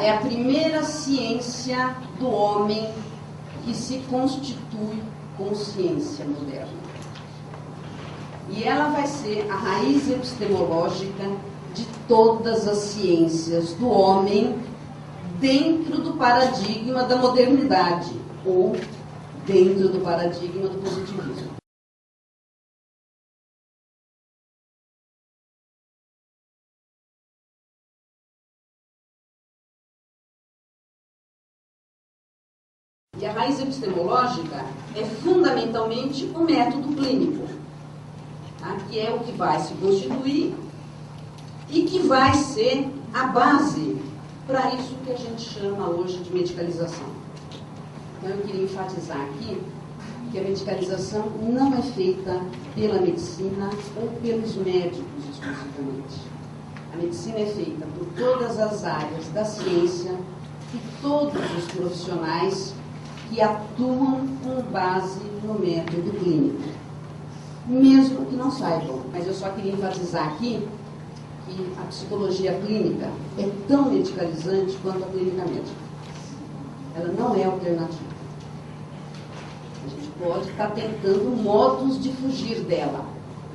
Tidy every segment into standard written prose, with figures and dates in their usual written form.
é a primeira ciência do homem que se constitui consciência moderna. E ela vai ser a raiz epistemológica de todas as ciências do homem dentro do paradigma da modernidade, ou dentro do paradigma do positivismo. E a raiz epistemológica é fundamentalmente o método clínico, tá? Que é o que vai se constituir e que vai ser a base para isso que a gente chama hoje de medicalização. Então eu queria enfatizar aqui que a medicalização não é feita pela medicina ou pelos médicos exclusivamente. A medicina é feita por todas as áreas da ciência e todos os profissionais que atuam com base no método clínico, mesmo que não saibam. Mas eu só queria enfatizar aqui que a psicologia clínica é tão medicalizante quanto a clínica médica. Ela não é alternativa. A gente pode estar tentando modos de fugir dela,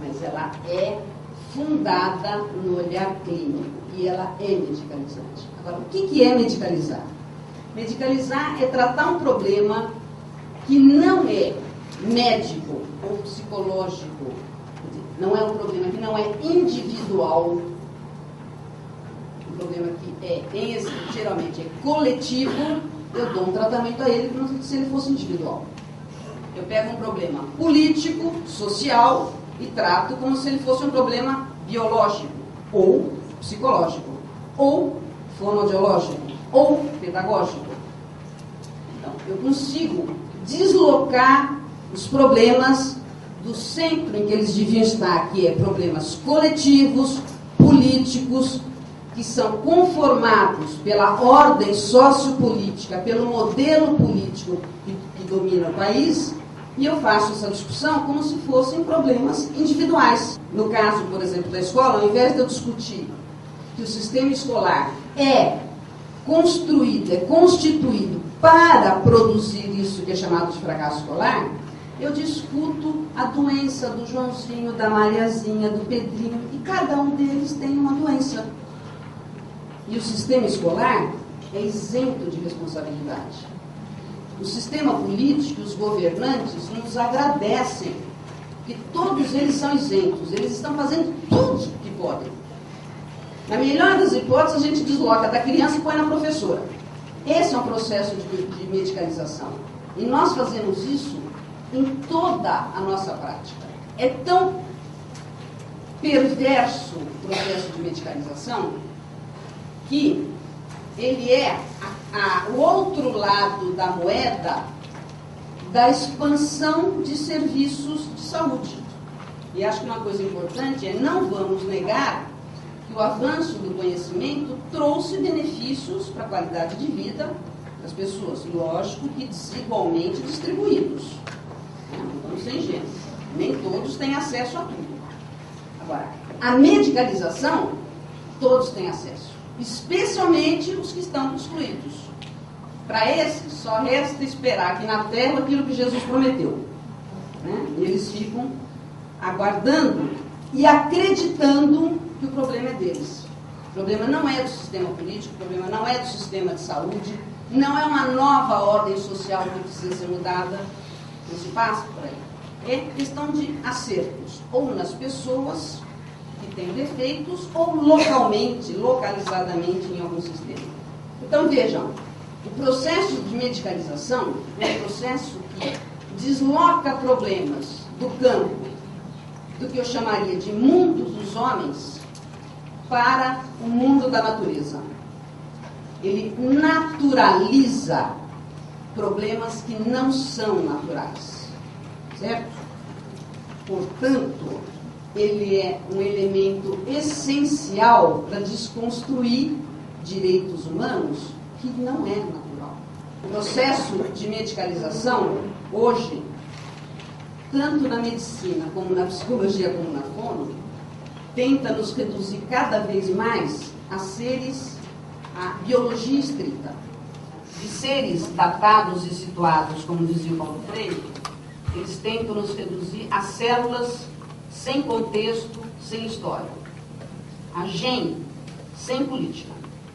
mas ela é fundada no olhar clínico e ela é medicalizante. Agora, o que é medicalizar? Medicalizar é tratar um problema que não é médico ou psicológico, não é um problema que não é individual, um problema que geralmente é coletivo. Eu dou um tratamento a ele como se ele fosse individual. Eu pego um problema político, social e trato como se ele fosse um problema biológico, ou psicológico, ou fonoaudiológico, ou pedagógico. Então, eu consigo deslocar os problemas do centro em que eles deviam estar, que é problemas coletivos, políticos, que são conformados pela ordem sociopolítica, pelo modelo político que domina o país, e eu faço essa discussão como se fossem problemas individuais. No caso, por exemplo, da escola, ao invés de eu discutir que o sistema escolar é construído, é constituído para produzir isso que é chamado de fracasso escolar, eu discuto a doença do Joãozinho, da Mariazinha, do Pedrinho, e cada um deles tem uma doença. E o sistema escolar é isento de responsabilidade. O sistema político e os governantes nos agradecem, porque todos eles são isentos, eles estão fazendo tudo que podem. Na melhor das hipóteses, a gente desloca da criança e põe na professora. Esse é um processo de medicalização. E nós fazemos isso em toda a nossa prática. É tão perverso o processo de medicalização que ele é o outro lado da moeda da expansão de serviços de saúde. E acho que uma coisa importante é não vamos negar que o avanço do conhecimento trouxe benefícios para a qualidade de vida das pessoas, lógico que desigualmente distribuídos. Não vamos ser ingênuos. Nem todos têm acesso a tudo. Agora, a medicalização, todos têm acesso, especialmente os que estão excluídos. Para esses, só resta esperar aqui na terra aquilo que Jesus prometeu. Né? E eles ficam aguardando e acreditando que o problema é deles. O problema não é do sistema político, o problema não é do sistema de saúde, não é uma nova ordem social que precisa ser mudada, não se passa por aí. É questão de acertos, ou nas pessoas que têm defeitos, ou localmente, localizadamente em algum sistema. Então vejam, o processo de medicalização é um processo que desloca problemas do campo, do que eu chamaria de mundo dos homens, para o mundo da natureza. Ele naturaliza problemas que não são naturais, certo? Portanto, ele é um elemento essencial para desconstruir direitos humanos que não é natural. O processo de medicalização, hoje, tanto na medicina, como na psicologia, como na fono, tenta nos reduzir cada vez mais a seres a biologia estrita, de seres datados e situados, como dizia o Paulo Freire, eles tentam nos reduzir a células sem contexto, sem história. A gen sem política.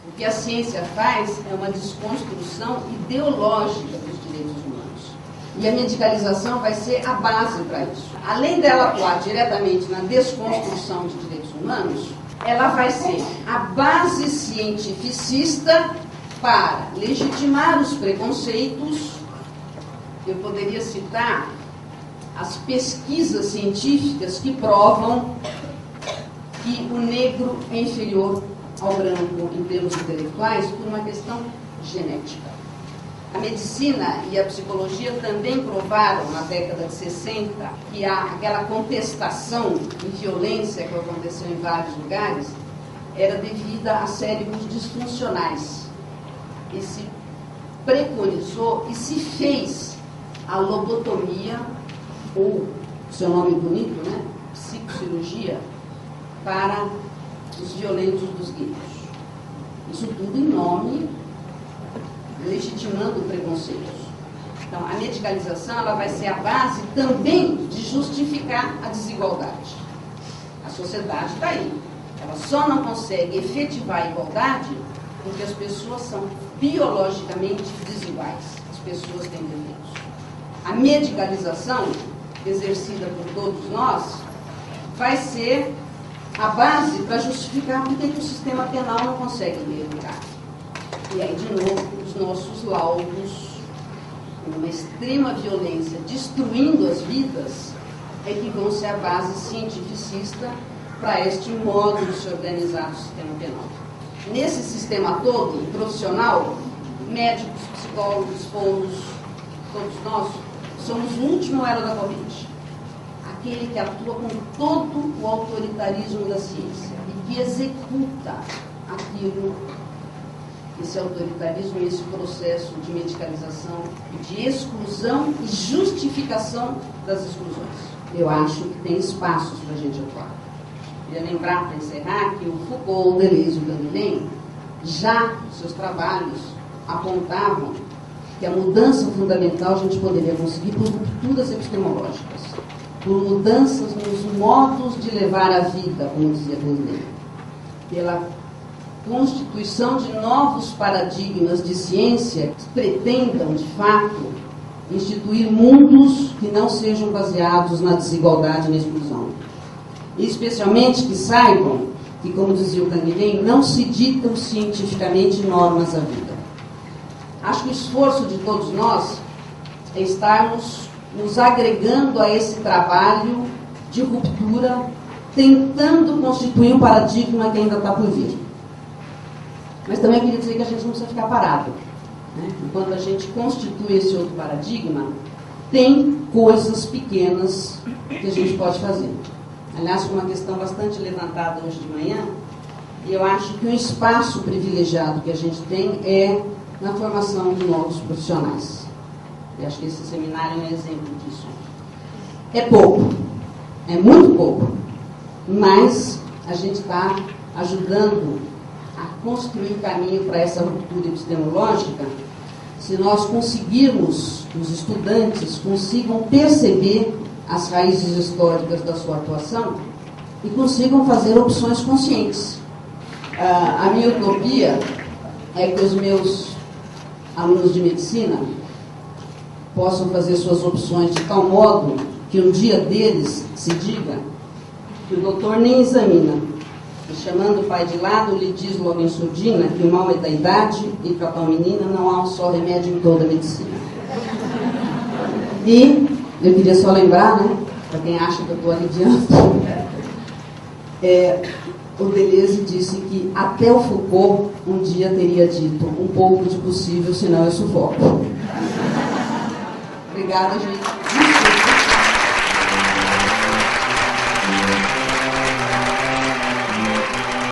O que a ciência faz é uma desconstrução ideológica dos direitos humanos. E a medicalização vai ser a base para isso. Além dela atuar diretamente na desconstrução de direitos humanos, ela vai ser a base cientificista para legitimar os preconceitos. Eu poderia citar as pesquisas científicas que provam que o negro é inferior ao branco em termos intelectuais por uma questão genética. A medicina e a psicologia também provaram, na década de 60, que aquela contestação e violência que aconteceu em vários lugares era devida a cérebros disfuncionais. E se preconizou e se fez a lobotomia, ou, seu nome bonito, né? Psicocirurgia, para os violentos dos guetos. Isso tudo em nome, legitimando preconceitos. Então, a medicalização ela vai ser a base também de justificar a desigualdade. A sociedade está aí. Ela só não consegue efetivar a igualdade porque as pessoas são biologicamente desiguais. As pessoas têm defeitos. A medicalização, exercida por todos nós, vai ser a base para justificar por que o sistema penal não consegue reeducar. E aí, de novo, os nossos laudos, uma extrema violência, destruindo as vidas, é que vão ser a base cientificista para este modo de se organizar o sistema penal. Nesse sistema todo, profissional, médicos, psicólogos, fomos, todos nós, somos o último elo da corrente. Aquele que atua com todo o autoritarismo da ciência e que executa aquilo, esse autoritarismo, esse processo de medicalização, de exclusão e justificação das exclusões. Eu acho que tem espaços para a gente atuar. Queria lembrar, para encerrar, que o Foucault, o Deleuze e o Canguilhem, já nos seus trabalhos, apontavam que a mudança fundamental a gente poderia conseguir por rupturas epistemológicas, por mudanças nos modos de levar a vida, como dizia Canguilhem, pela constituição de novos paradigmas de ciência que pretendam, de fato, instituir mundos que não sejam baseados na desigualdade e na exclusão. E, especialmente, que saibam que, como dizia o Canguilhem, não se ditam cientificamente normas à vida. Acho que o esforço de todos nós é estarmos nos agregando a esse trabalho de ruptura, tentando constituir um paradigma que ainda está por vir. Mas também queria dizer que a gente não precisa ficar parado, né? Enquanto a gente constitui esse outro paradigma, tem coisas pequenas que a gente pode fazer. Aliás, foi uma questão bastante levantada hoje de manhã, e eu acho que um espaço privilegiado que a gente tem é na formação de novos profissionais. Eu acho que esse seminário é um exemplo disso. É pouco, é muito pouco, mas a gente está ajudando a construir caminho para essa ruptura epistemológica, se nós conseguirmos, os estudantes consigam perceber as raízes históricas da sua atuação e consigam fazer opções conscientes. A minha utopia é que os meus alunos de medicina possam fazer suas opções de tal modo que um dia deles se diga que o doutor nem examina, e chamando o pai de lado, lhe diz logo em surdina que o mal é da idade e para tal menina não há um só remédio em toda a medicina. E eu queria só lembrar, né, para quem acha que eu estou aliviando, o Deleuze disse que até o Foucault um dia teria dito um pouco de possível, senão eu sufoco. Obrigada, gente.